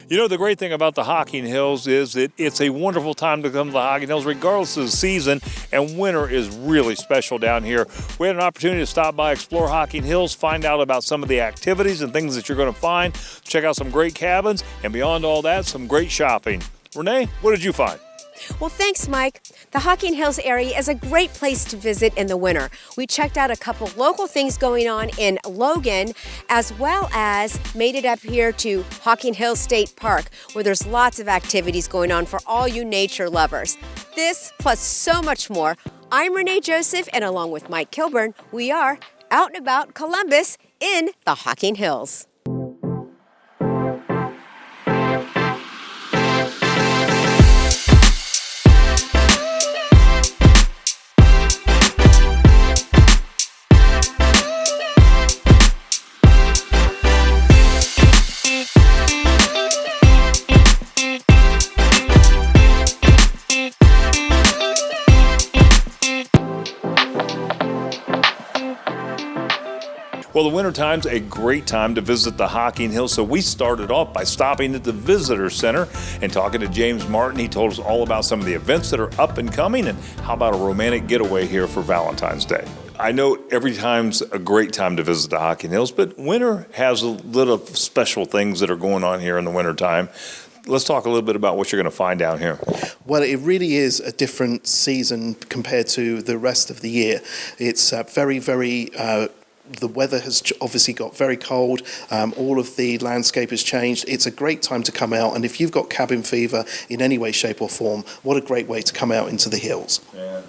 You know, the great thing about the Hocking Hills is that it's a wonderful time to come to the Hocking Hills regardless of the season, and winter is really special down here. We had an opportunity to stop by, explore Hocking Hills, find out about some of the activities and things that you're going to find, check out some great cabins, and beyond all that, some great shopping. Renee, what did you find? Well, thanks, Mike. The Hocking Hills area is a great place to visit in the winter. We checked out a couple local things going on in Logan, as well as made it up here to Hocking Hills State Park, where there's lots of activities going on for all you nature lovers. This, plus so much more. I'm Renee Joseph, and along with Mike Kilburn, we are out and about Columbus in the Hocking Hills. Well, the wintertime's a great time to visit the Hocking Hills, so we started off by stopping at the Visitor Center and talking to James Martin. He told us all about some of the events that are up and coming, and how about a romantic getaway here for Valentine's Day. I know every time's a great time to visit the Hocking Hills, but winter has a little special things that are going on here in the wintertime. Let's talk a little bit about what you're going to find down here. Well, it really is a different season compared to the rest of the year. It's very the weather has obviously got very cold. All of the landscape has changed. It's a great time to come out. And if you've got cabin fever in any way, shape or form, what a great way to come out into the hills. Yeah.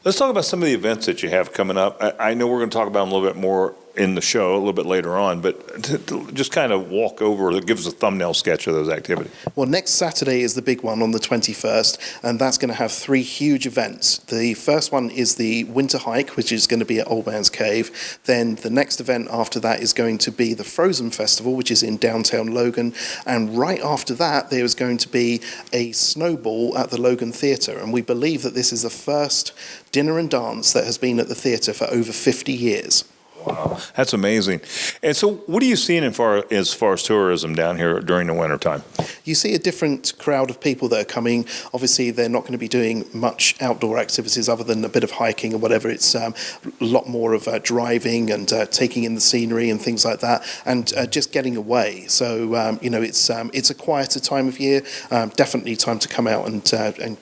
Let's talk about some of the events that you have coming up. I know we're going to talk about them a little bit more in the show a little bit later on, but to just kind of walk over, give us a thumbnail sketch of those activities. Well, next Saturday is the big one on the 21st, and that's going to have three huge events. The first one is the winter hike, which is going to be at Old Man's Cave. Then the next event after that is going to be the Frozen Festival, which is in downtown Logan. And right after that, there is going to be a snowball at the Logan Theatre. And we believe that this is the first dinner and dance that has been at the theatre for over 50 years. Wow, that's amazing. And so what are you seeing as far as tourism down here during the wintertime? You see a different crowd of people that are coming. Obviously, they're not going to be doing much outdoor activities other than a bit of hiking or whatever. It's a lot more of driving and taking in the scenery and things like that, and just getting away. So, it's a quieter time of year. Definitely time to come out and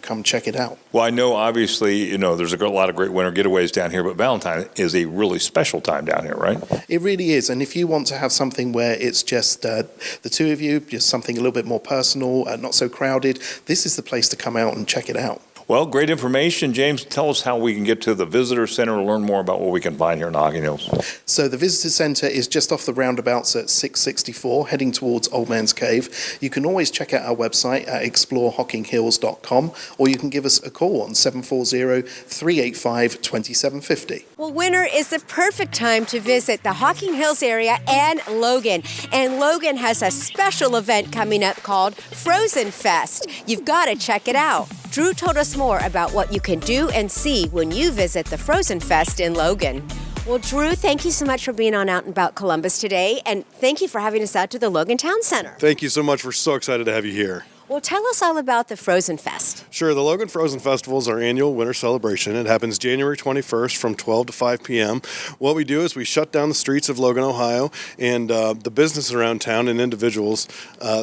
come check it out. Well, I know obviously, there's a lot of great winter getaways down here, but Valentine is a really special time down here, right? It really is. And if you want to have something where it's just the two of you, just something a little bit more personal, not so crowded, this is the place to come out and check it out. Well, great information. James, tell us how we can get to the Visitor Center to learn more about what we can find here in the Hocking Hills. So the Visitor Center is just off the roundabouts at 664, heading towards Old Man's Cave. You can always check out our website at exploreHockingHills.com, or you can give us a call on 740-385-2750. Well, winter is the perfect time to visit the Hocking Hills area and Logan. And Logan has a special event coming up called Frozen Fest. You've got to check it out. Drew told us more about what you can do and see when you visit the Frozen Fest in Logan. Well, Drew, thank you so much for being on Out and About Columbus today, and thank you for having us out to the Logan Town Center. Thank you so much. We're so excited to have you here. Well, tell us all about the Frozen Fest. Sure. The Logan Frozen Festival is our annual winter celebration. It happens January 21st from 12 to 5 p.m. What we do is we shut down the streets of Logan, Ohio, and the businesses around town and individuals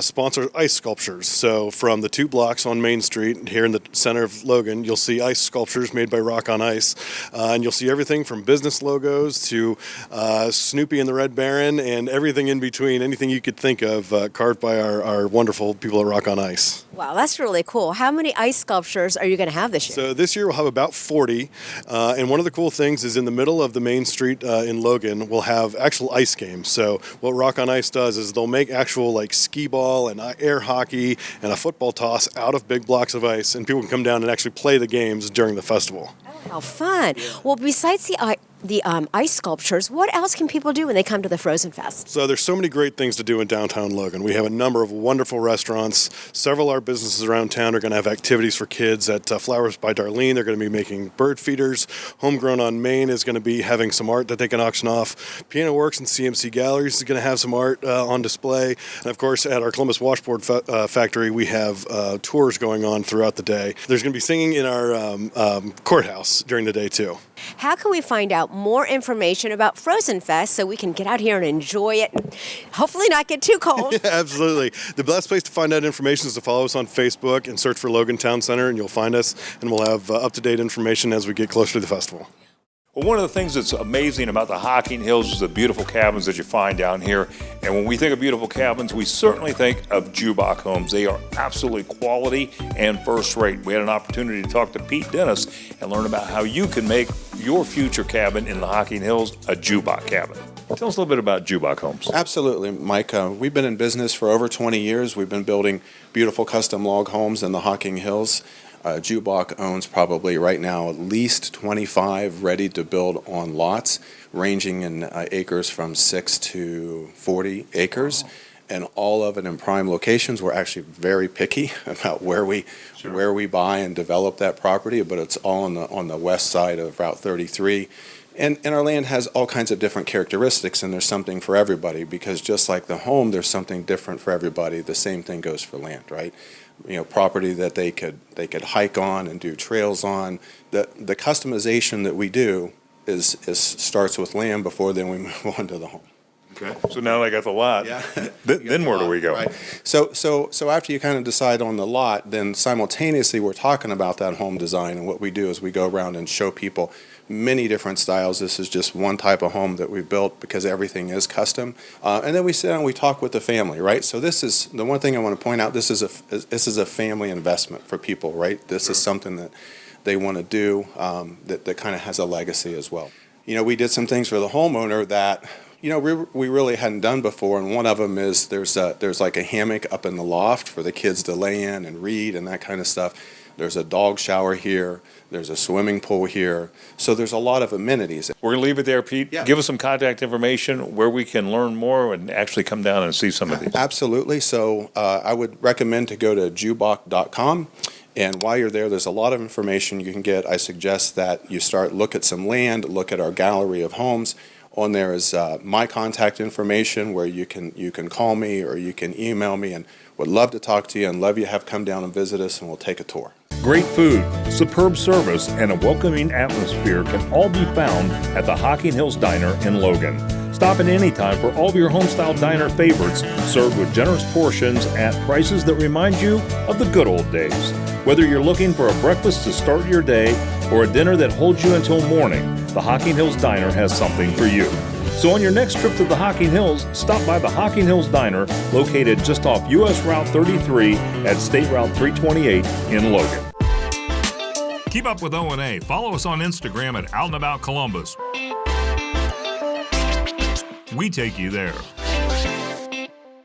sponsor ice sculptures. So from the 2 blocks on Main Street here in the center of Logan, you'll see ice sculptures made by Rock on Ice. And you'll see everything from business logos to Snoopy and the Red Baron and everything in between, anything you could think of carved by our wonderful people at Rock on Ice. Wow, that's really cool. How many ice sculptures are you going to have this year? So this year we'll have about 40. And one of the cool things is in the middle of the main street in Logan, we'll have actual ice games. So what Rock on Ice does is they'll make actual like skee ball and air hockey and a football toss out of big blocks of ice. And people can come down and actually play the games during the festival. Oh, how fun. Well, besides the ice sculptures, what else can people do when they come to the Frozen Fest? So there's so many great things to do in downtown Logan. We have a number of wonderful restaurants. Several of our businesses around town are going to have activities for kids. At Flowers by Darlene, they're going to be making bird feeders. Homegrown on Main is going to be having some art that they can auction off. Piano Works and CMC Galleries is going to have some art on display. And of course, at our Columbus Washboard Factory, we have tours going on throughout the day. There's going to be singing in our courthouse during the day too. How can we find out more information about Frozen Fest so we can get out here and enjoy it and hopefully not get too cold? Absolutely. The best place to find out information is to follow us on Facebook and search for Logan Town Center, and you'll find us, and we'll have up-to-date information as we get closer to the festival. Well, one of the things that's amazing about the Hocking Hills is the beautiful cabins that you find down here. And when we think of beautiful cabins, we certainly think of Jubach Homes. They are absolutely quality and first rate. We had an opportunity to talk to Pete Dennis and learn about how you can make your future cabin in the Hocking Hills a Jubach cabin. Tell us a little bit about Jubach Homes. Absolutely, Mike. We've been in business for over 20 years. We've been building beautiful custom log homes in the Hocking Hills. Jubach owns probably right now at least 25 ready to build on lots, ranging in acres from 6 to 40 acres. Wow. And all of it in prime locations. We're actually very picky about where we buy and develop that property, but it's all on the west side of Route 33. And our land has all kinds of different characteristics, and there's something for everybody, because just like the home, there's something different for everybody. The same thing goes for land, right? Property that they could hike on and do trails on. The customization that we do is starts with land before then we move on to the home. Okay. So now I got the lot. Yeah. Then where do we go? Right. So after you kind of decide on the lot, then simultaneously we're talking about that home design, and what we do is we go around and show people many different styles. This is just one type of home that we built because everything is custom. And then we sit down and we talk with the family, right? So this is the one thing I want to point out. This is a family investment for people, right? This is something that they want to do that kind of has a legacy as well. We did some things for the homeowner that we really hadn't done before, and one of them is there's like a hammock up in the loft for the kids to lay in and read and that kind of stuff. There's a dog shower here. There's a swimming pool here. So there's a lot of amenities. We're going to leave it there, Pete. Yeah. Give us some contact information where we can learn more and actually come down and see some of these. Absolutely. So I would recommend to go to jubach.com. And while you're there, there's a lot of information you can get. I suggest that you look at some land, look at our gallery of homes. On there is my contact information where you can call me or you can email me, and would love to talk to you and love you to have come down and visit us, and we'll take a tour. Great food, superb service, and a welcoming atmosphere can all be found at the Hocking Hills Diner in Logan. Stop in anytime for all of your homestyle diner favorites, served with generous portions at prices that remind you of the good old days. Whether you're looking for a breakfast to start your day or a dinner that holds you until morning, the Hocking Hills Diner has something for you. So on your next trip to the Hocking Hills, stop by the Hocking Hills Diner, located just off US Route 33 at State Route 328 in Logan. Keep up with O&A. Follow us on Instagram at Out and About Columbus. We take you there.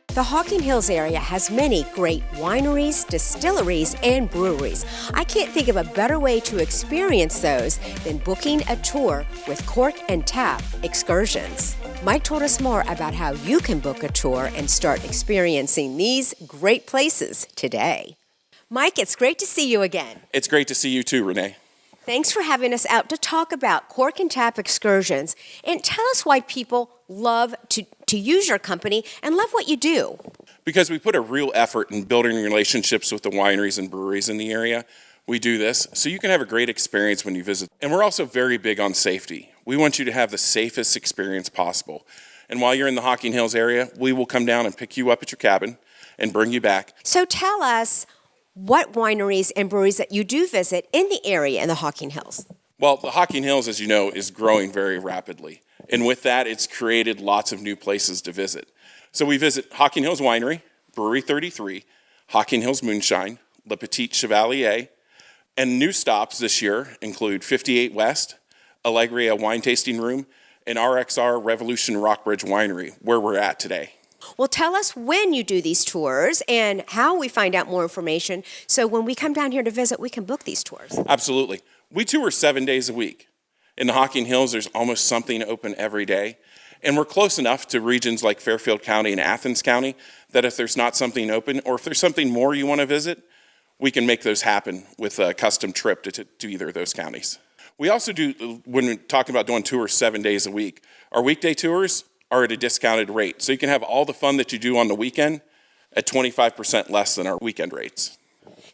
The Hocking Hills area has many great wineries, distilleries, and breweries. I can't think of a better way to experience those than booking a tour with Cork and Tap Excursions. Mike told us more about how you can book a tour and start experiencing these great places today. Mike, it's great to see you again. It's great to see you too, Renee. Thanks for having us out to talk about Cork and Tap Excursions, and tell us why people love to use your company and love what you do. Because we put a real effort in building relationships with the wineries and breweries in the area. We do this so you can have a great experience when you visit. And we're also very big on safety. We want you to have the safest experience possible. And while you're in the Hocking Hills area, we will come down and pick you up at your cabin and bring you back. So tell us what wineries and breweries that you do visit in the area in the Hocking Hills. Well, the Hocking Hills, as you know, is growing very rapidly. And with that, it's created lots of new places to visit. So we visit Hocking Hills Winery, Brewery 33, Hocking Hills Moonshine, Le Petit Chevalier, and new stops this year include 58 West, Allegria Wine Tasting Room, and RXR Revolution Rockbridge Winery, where we're at today. Well, tell us when you do these tours and how we find out more information so when we come down here to visit, we can book these tours. Absolutely. We tour 7 days a week. In the Hocking Hills, there's almost something open every day. And we're close enough to regions like Fairfield County and Athens County that if there's not something open, or if there's something more you want to visit, we can make those happen with a custom trip to either of those counties. We also do, when we're talking about doing tours 7 days a week, our weekday tours are at a discounted rate. So you can have all the fun that you do on the weekend at 25% less than our weekend rates.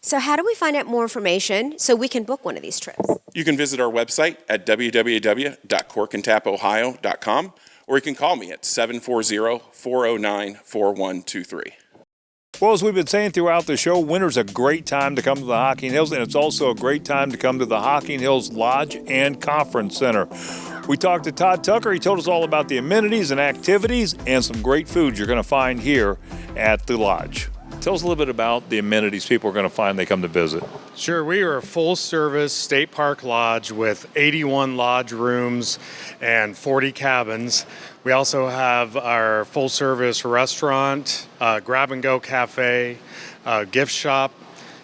So how do we find out more information so we can book one of these trips? You can visit our website at www.corkandtapohio.com, or you can call me at 740-409-4123. Well, as we've been saying throughout the show, winter's a great time to come to the Hocking Hills, and it's also a great time to come to the Hocking Hills Lodge and Conference Center. We talked to Todd Tucker. He told us all about the amenities and activities and some great food you're going to find here at the Lodge. Tell us a little bit about the amenities people are going to find they come to visit. Sure, we are a full-service state park lodge with 81 lodge rooms and 40 cabins. We also have our full-service restaurant, grab-and-go cafe, gift shop,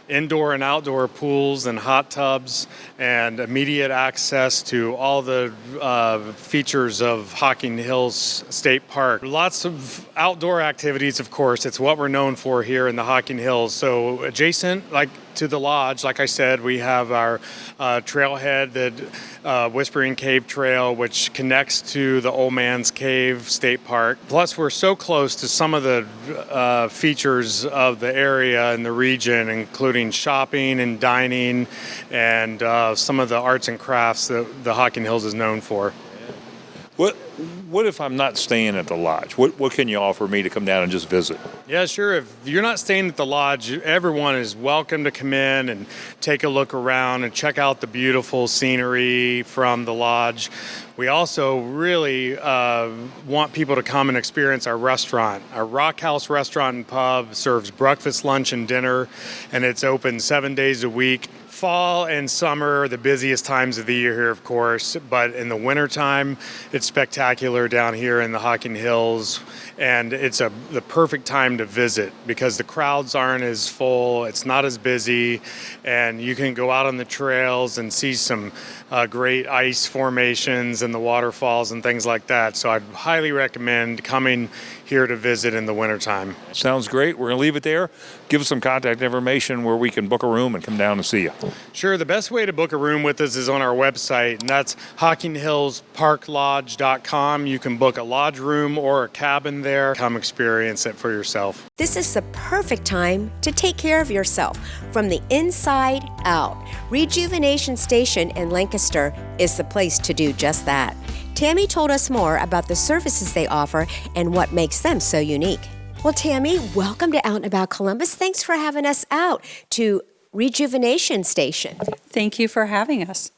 indoor and outdoor pools and hot tubs, and immediate access to all the features of Hocking Hills State Park. Lots of outdoor activities, of course. It's what we're known for here in the Hocking Hills. So adjacent, to the lodge, like I said, we have our trailhead, the Whispering Cave Trail, which connects to the Old Man's Cave State Park. Plus, we're so close to some of the features of the area and the region, including shopping and dining and some of the arts and crafts that the Hocking Hills is known for. What if I'm not staying at the lodge? What can you offer me to come down and just visit? Yeah, sure. If you're not staying at the lodge, everyone is welcome to come in and take a look around and check out the beautiful scenery from the lodge. We also really want people to come and experience our restaurant. Our Rock House Restaurant and Pub serves breakfast, lunch, and dinner, and it's open 7 days a week. Fall and summer are the busiest times of the year here, of course, but in the wintertime, it's spectacular down here in the Hocking Hills, and it's the perfect time to visit because the crowds aren't as full, it's not as busy, and you can go out on the trails and see some great ice formations and the waterfalls and things like that. So I'd highly recommend coming here to visit in the wintertime. Sounds great. We're going to leave it there. Give us some contact information where we can book a room and come down and see you. Sure. The best way to book a room with us is on our website, and that's HockingHillsParkLodge.com. You can book a lodge room or a cabin there. Come experience it for yourself. This is the perfect time to take care of yourself from the inside out. Rejuvenation Station in Lancaster is the place to do just that. Tammy told us more about the services they offer and what makes them so unique. Well, Tammy, welcome to Out and About Columbus. Thanks for having us out to Rejuvenation Station. Thank you for having us.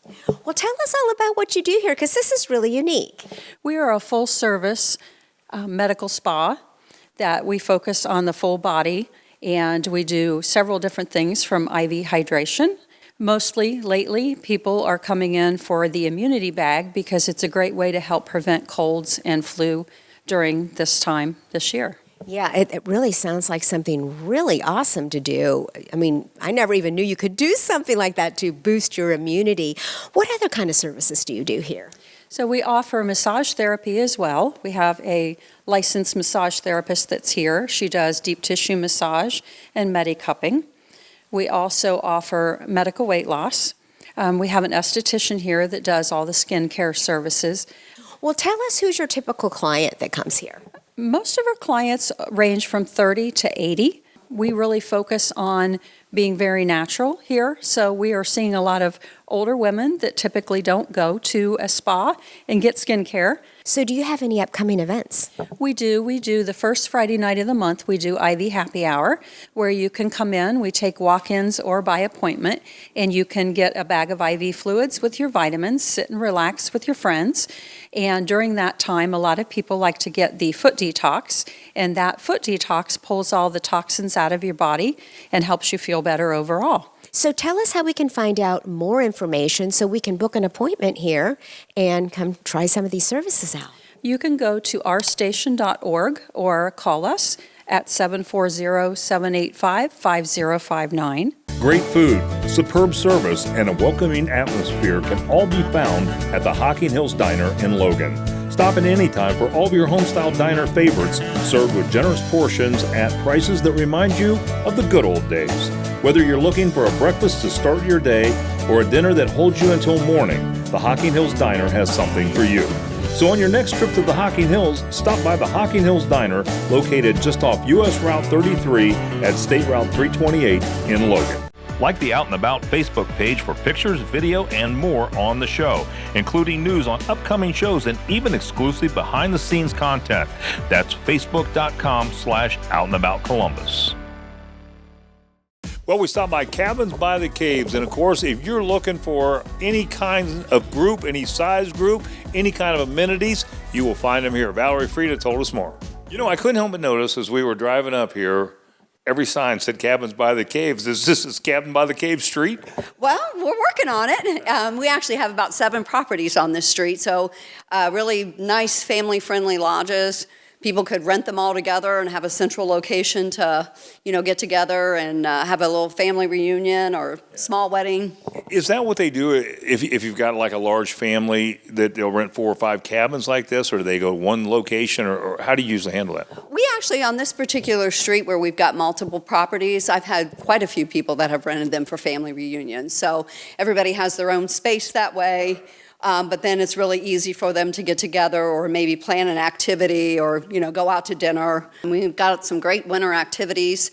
Well, tell us all about what you do here, because this is really unique. We are a full-service medical spa that we focus on the full body, and we do several different things from IV hydration. Mostly lately, people are coming in for the immunity bag because it's a great way to help prevent colds and flu during this time this year. Yeah, it really sounds like something really awesome to do. I mean, I never even knew you could do something like that to boost your immunity. What other kind of services do you do here? So we offer massage therapy as well. We have a licensed massage therapist that's here. She does deep tissue massage and Medi-cupping. We also offer medical weight loss. We have an esthetician here that does all the skincare services. Well, tell us who's your typical client that comes here. Most of our clients range from 30 to 80. We really focus on being very natural here, so we are seeing a lot of older women that typically don't go to a spa and get skincare. So do you have any upcoming events? We do. We do the first Friday night of the month, we do IV Happy Hour, where you can come in. We take walk-ins or by appointment, and you can get a bag of IV fluids with your vitamins, sit and relax with your friends. And during that time, a lot of people like to get the foot detox, and that foot detox pulls all the toxins out of your body and helps you feel better overall. So tell us how we can find out more information so we can book an appointment here and come try some of these services out. You can go to ourstation.org or call us at 740-785-5059. Great food, superb service, and a welcoming atmosphere can all be found at the Hocking Hills Diner in Logan. Stop in anytime for all of your homestyle diner favorites, served with generous portions at prices that remind you of the good old days. Whether you're looking for a breakfast to start your day or a dinner that holds you until morning, the Hocking Hills Diner has something for you. So on your next trip to the Hocking Hills, stop by the Hocking Hills Diner, located just off US Route 33 at State Route 328 in Logan. Like the Out and About Facebook page for pictures, video, and more on the show, including news on upcoming shows and even exclusive behind-the-scenes content. That's facebook.com/OutandAboutColumbus. Well, we stopped by Cabins by the Caves, and of course, if you're looking for any kind of group, any size group, any kind of amenities, you will find them here. Valerie Frieda told us more. You know, I couldn't help but notice as we were driving up here, every sign said Cabins by the Caves. Is this Cabin by the Cave Street? Well, we're working on it. We actually have about 7 properties on this street, so really nice family-friendly lodges. People could rent them all together and have a central location to, get together and have a little family reunion or small wedding. Is that what they do if you've got like a large family that they'll rent 4 or 5 cabins like this, or do they go one location, or how do you usually handle that? We actually, on this particular street where we've got multiple properties, I've had quite a few people that have rented them for family reunions. So everybody has their own space that way. But then it's really easy for them to get together or maybe plan an activity or, go out to dinner. And we've got some great winter activities.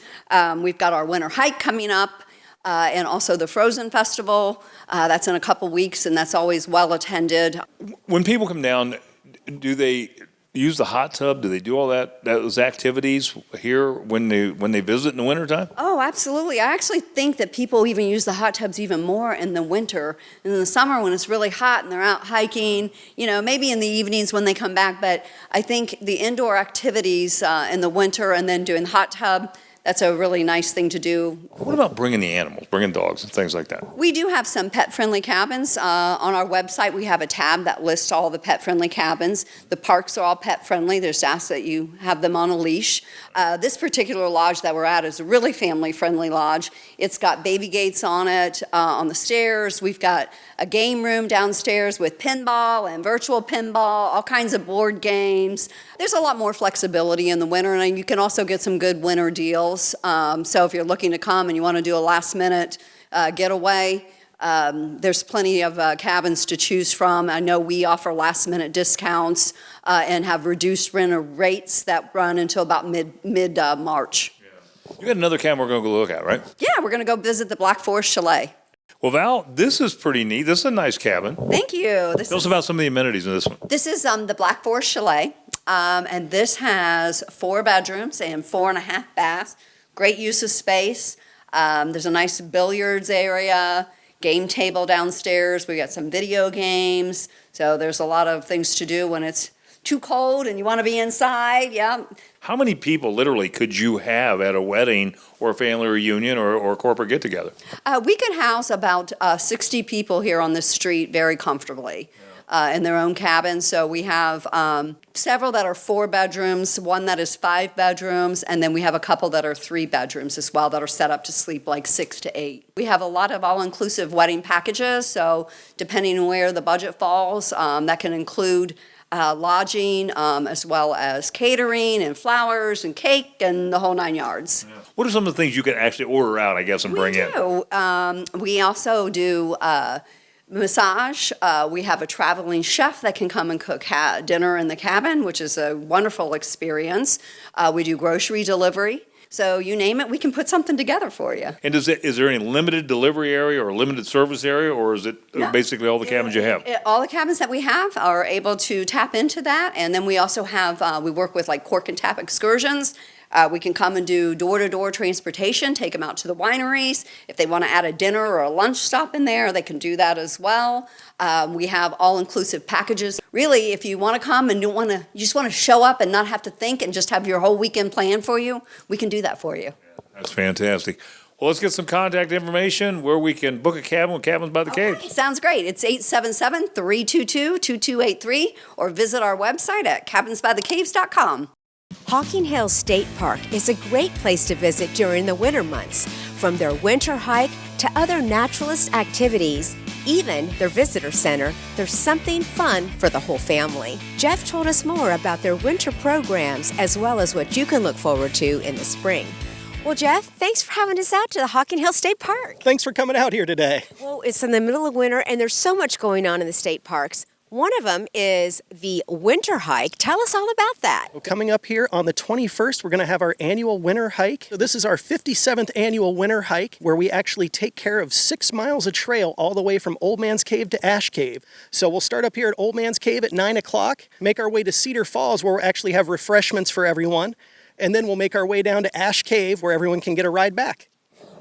We've got our winter hike coming up and also the Frozen Festival. That's in a couple weeks, and that's always well attended. When people come down, do they use the hot tub? Do they do all those activities here when they visit in the wintertime? Oh, absolutely. I actually think that people even use the hot tubs even more in the winter. In the summer when it's really hot and they're out hiking, maybe in the evenings when they come back. But I think the indoor activities in the winter and then doing the hot tub, that's a really nice thing to do. What about bringing the animals, bringing dogs and things like that? We do have some pet-friendly cabins. On our website, we have a tab that lists all the pet-friendly cabins. The parks are all pet-friendly. They just ask that you have them on a leash. This particular lodge that we're at is a really family-friendly lodge. It's got baby gates on it, on the stairs. We've got a game room downstairs with pinball and virtual pinball, all kinds of board games. There's a lot more flexibility in the winter, and you can also get some good winter deals. So if you're looking to come and you want to do a last-minute getaway, there's plenty of cabins to choose from. I know we offer last-minute discounts and have reduced renter rates that run until about mid-March. You got another cabin we're going to go look at, right? Yeah, we're going to go visit the Black Forest Chalet. Well, Val, this is pretty neat. This is a nice cabin. Thank you. Tell us about some of the amenities in this one. This is the Black Forest Chalet, and this has 4 bedrooms and 4.5 baths. Great use of space. There's a nice billiards area, game table downstairs. We got some video games. So there's a lot of things to do when it's too cold and you want to be inside. Yeah. How many people literally could you have at a wedding or a family reunion or a corporate get-together? We can house about 60 people here on this street very comfortably. In their own cabins. So we have several that are 4 bedrooms, one that is 5 bedrooms, and then we have a couple that are 3 bedrooms as well that are set up to sleep like 6 to 8. We have a lot of all-inclusive wedding packages, so depending on where the budget falls, that can include lodging as well as catering and flowers and cake and the whole 9 yards. Yeah. What are some of the things you can actually order out, I guess, and bring in? We also do massage. We have a traveling chef that can come and cook dinner in the cabin, which is a wonderful experience. We do grocery delivery. So you name it, we can put something together for you. And is there any limited delivery area or limited service area, or is it basically all the cabins you have? All the cabins that we have are able to tap into that. And then we also have, we work with like cork and tap excursions. We can come and do door-to-door transportation, take them out to the wineries. If they want to add a dinner or a lunch stop in there, they can do that as well. We have all-inclusive packages. Really, if you want to come and you just want to show up and not have to think and just have your whole weekend planned for you, we can do that for you. That's fantastic. Well, let's get some contact information where we can book a cabin with Cabins by the Caves. Right, sounds great. It's 877-322-2283 or visit our website at cabinsbythecaves.com. Hocking Hills State Park is a great place to visit during the winter months. From their winter hike to other naturalist activities, even their visitor center, there's something fun for the whole family. Jeff told us more about their winter programs as well as what you can look forward to in the spring. Well, Jeff, thanks for having us out to the Hocking Hills State Park. Thanks for coming out here today. Well, it's in the middle of winter and there's so much going on in the state parks. One of them is the winter hike. Tell us all about that. Well, coming up here on the 21st, we're going to have our annual winter hike. So this is our 57th annual winter hike where we actually take care of 6 miles of trail all the way from Old Man's Cave to Ash Cave. So we'll start up here at Old Man's Cave at 9 o'clock, make our way to Cedar Falls where we'll actually have refreshments for everyone, and then we'll make our way down to Ash Cave where everyone can get a ride back.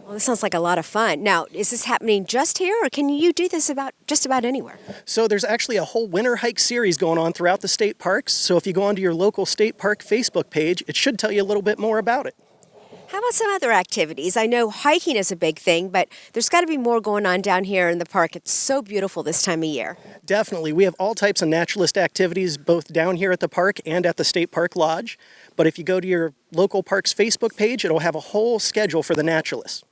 Well, this sounds like a lot of fun. Now, is this happening just here, or can you do this just about anywhere? So there's actually a whole winter hike series going on throughout the state parks. So if you go onto your local state park Facebook page, it should tell you a little bit more about it. How about some other activities? I know hiking is a big thing, but there's got to be more going on down here in the park. It's so beautiful this time of year. Definitely. We have all types of naturalist activities both down here at the park and at the State Park Lodge. But if you go to your local park's Facebook page, it'll have a whole schedule for the naturalists.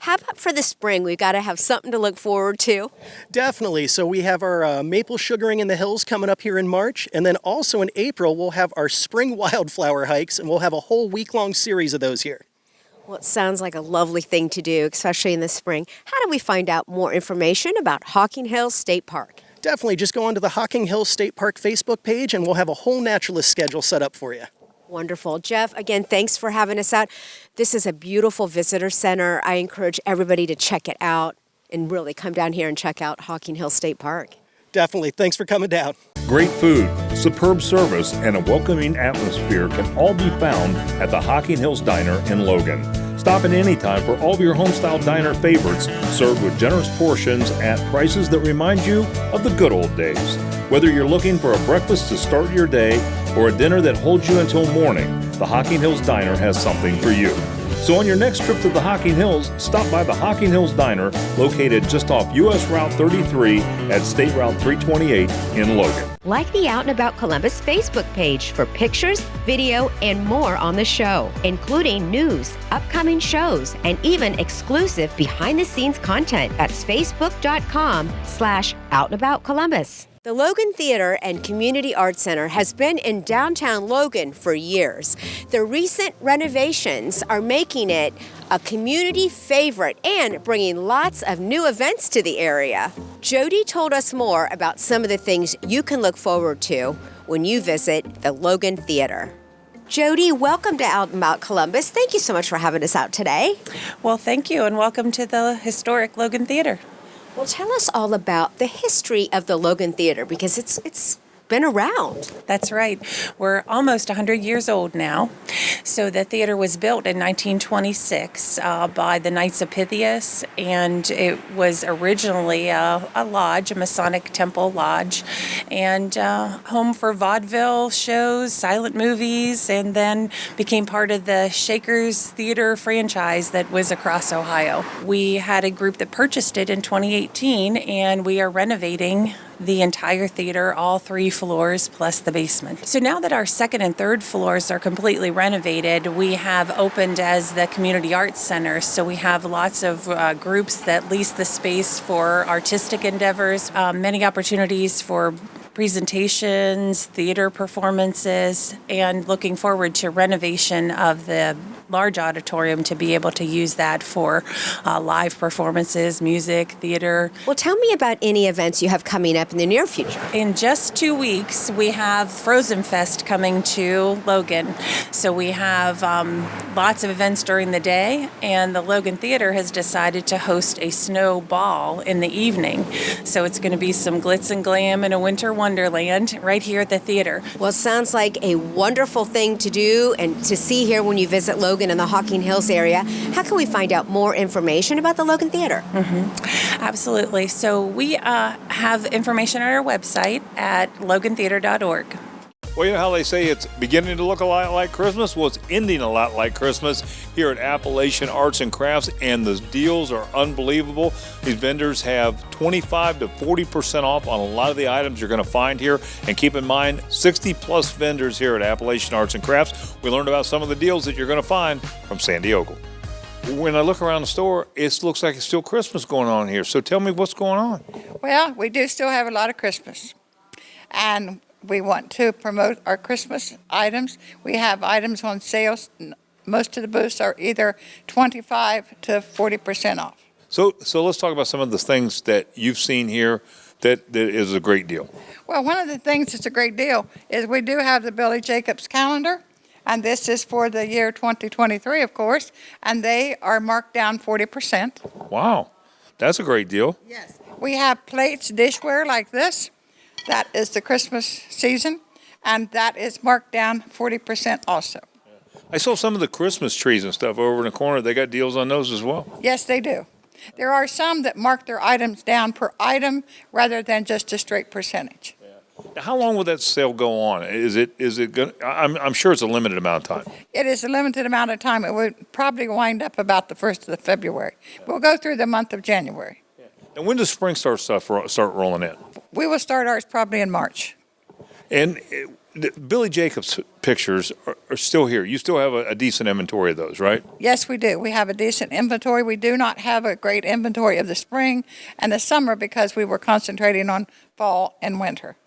How about for the spring? We've got to have something to look forward to. Definitely. So we have our maple sugaring in the hills coming up here in March. And then also in April, we'll have our spring wildflower hikes, and we'll have a whole week-long series of those here. Well, it sounds like a lovely thing to do, especially in the spring. How do we find out more information about Hocking Hills State Park? Definitely. Just go onto the Hocking Hills State Park Facebook page, and we'll have a whole naturalist schedule set up for you. Wonderful. Jeff, again, thanks for having us out. This is a beautiful visitor center. I encourage everybody to check it out and really come down here and check out Hocking Hills State Park. Definitely. Thanks for coming down. Great food, superb service, and a welcoming atmosphere can all be found at the Hocking Hills Diner in Logan. Stop in anytime for all of your homestyle diner favorites, served with generous portions at prices that remind you of the good old days. Whether you're looking for a breakfast to start your day or a dinner that holds you until morning, the Hocking Hills Diner has something for you. So on your next trip to the Hocking Hills, stop by the Hocking Hills Diner, located just off U.S. Route 33 at State Route 328 in Logan. Like the Out and About Columbus Facebook page for pictures, video, and more on the show, including news, upcoming shows, and even exclusive behind-the-scenes content. That's facebook.com/OutandAboutColumbus. The Logan Theater and Community Arts Center has been in downtown Logan for years. The recent renovations are making it a community favorite and bringing lots of new events to the area. Jody told us more about some of the things you can look forward to when you visit the Logan Theater. Jody, welcome to Out and About Columbus. Thank you so much for having us out today. Well, thank you, and welcome to the historic Logan Theater. Well, tell us all about the history of the Logan Theater, because it's been around. That's right. We're almost 100 years old now. So the theater was built in 1926 by the Knights of Pythias, and it was originally a lodge, a Masonic temple lodge, and home for vaudeville shows, silent movies, and then became part of the Shakers Theater franchise that was across Ohio. We had a group that purchased it in 2018, and we are renovating the entire theater, all 3 floors plus the basement. So now that our second and third floors are completely renovated, we have opened as the Community Arts Center. So we have lots of groups that lease the space for artistic endeavors, many opportunities for presentations, theater performances, and looking forward to renovation of the large auditorium to be able to use that for live performances, music, theater. Well, tell me about any events you have coming up in the near future. In just 2 weeks, we have Frozen Fest coming to Logan. So we have lots of events during the day, and the Logan Theater has decided to host a snow ball in the evening. So it's going to be some glitz and glam in a winter wonderland right here at the theater. Well, it sounds like a wonderful thing to do and to see here when you visit Logan in the Hocking Hills area. How can we find out more information about the Logan Theater? Absolutely. So we have information on our website at logantheater.org. Well, you know how they say it's beginning to look a lot like Christmas? Well, it's ending a lot like Christmas here at Appalachian Arts and Crafts, and the deals are unbelievable. These vendors have 25 to 40% off on a lot of the items you're going to find here. And keep in mind, 60-plus vendors here at Appalachian Arts and Crafts. We learned about some of the deals that you're going to find from Sandy Ogle. when I look around the store, it looks like it's still Christmas going on here. So tell me what's going on. Well, we do still have a lot of Christmas, and we want to promote our Christmas items. We have items on sales. Most of the booths are either 25 to 40% off. So let's talk about some of the things that you've seen here that is a great deal. Well, one of the things that's a great deal is we do have the Billy Jacobs calendar, and this is for the year 2023, of course, and they are marked down 40%. Wow, that's a great deal. Yes. We have plates, dishware like this. That is the Christmas season, and that is marked down 40% also. I saw some of the Christmas trees and stuff over in the corner. They got deals on those as well. Yes, they do. There are some that mark their items down per item rather than just a straight percentage. Now, how long will that sale go on? Is it going? I'm sure it's a limited amount of time. It is a limited amount of time. It would probably wind up about the 1st of February. We'll go through the month of January. And when does spring start rolling in? We will start ours probably in March. And the Billy Jacobs pictures are still here. You still have a decent inventory of those, right? Yes, we do. We have a decent inventory. We do not have a great inventory of the spring and the summer because we were concentrating on fall and winter.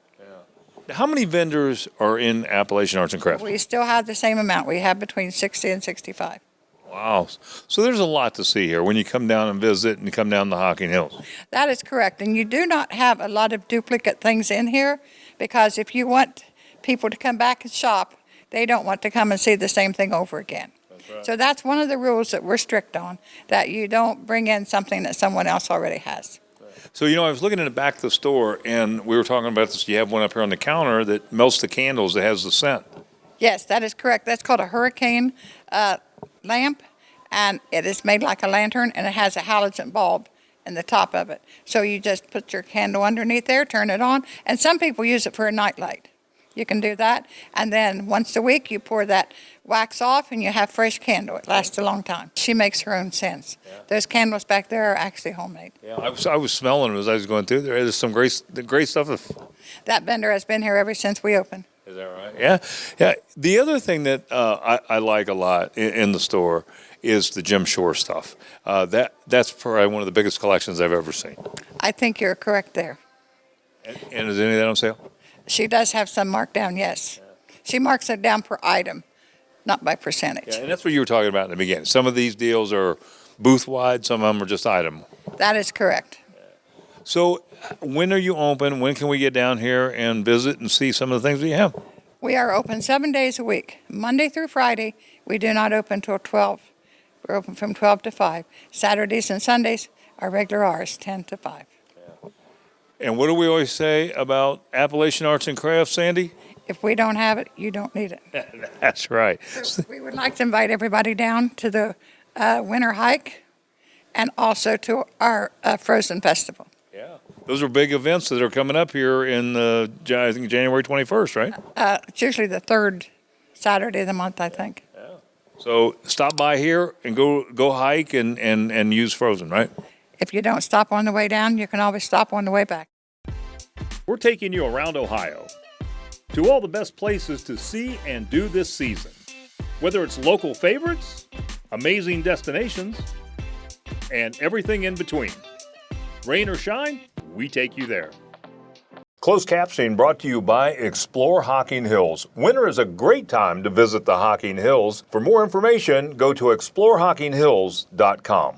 Now, how many vendors are in Appalachian Arts and Crafts? We still have the same amount. We have between 60 and 65. Wow. So there's a lot to see here when you come down and visit and come down the Hocking Hills. That is correct. And you do not have a lot of duplicate things in here because if you want people to come back and shop, they don't want to come and see the same thing over again. That's right. So that's one of the rules that we're strict on, that you don't bring in something that someone else already has. So, I was looking in the back of the store, and we were talking about this. You have one up here on the counter that melts the candles that has the scent. Yes, that is correct. That's called a hurricane lamp, and it is made like a lantern, and it has a halogen bulb in the top of it. So you just put your candle underneath there, turn it on, and some people use it for a night light. You can do that, and then once a week you pour that wax off and you have fresh candle. It lasts a long time. She makes her own scents. Yeah. Those candles back there are actually homemade. Yeah, I was smelling them as I was going through there. There's some great stuff. That vendor has been here ever since we opened. Is that right? Yeah. The other thing that I like a lot in the store is the Jim Shore stuff. That's probably one of the biggest collections I've ever seen. I think you're correct there. And is any of that on sale? She does have some marked down, yes. Yeah. She marks it down per item, not by percentage. Yeah, and that's what you were talking about in the beginning. Some of these deals are booth-wide, some of them are just item. That is correct. Yeah. So when are you open? When can we get down here and visit and see some of the things that you have? We are open 7 days a week, Monday through Friday. We do not open until 12. We're open from 12 to 5. Saturdays and Sundays are regular hours, 10 to 5. And what do we always say about Appalachian Arts and Crafts, Sandy? If we don't have it, you don't need it. That's right. So we would like to invite everybody down to the winter hike and also to our Frozen Festival. Yeah. Those are big events that are coming up here in, I think, January 21st, right? It's usually the third Saturday of the month, I think. Yeah. So stop by here and go hike and use Frozen, right? If you don't stop on the way down, you can always stop on the way back. We're taking you around Ohio to all the best places to see and do this season. Whether it's local favorites, amazing destinations, and everything in between. Rain or shine, we take you there. Closed captioning brought to you by Explore Hocking Hills. Winter is a great time to visit the Hocking Hills. For more information, go to exploreHockingHills.com.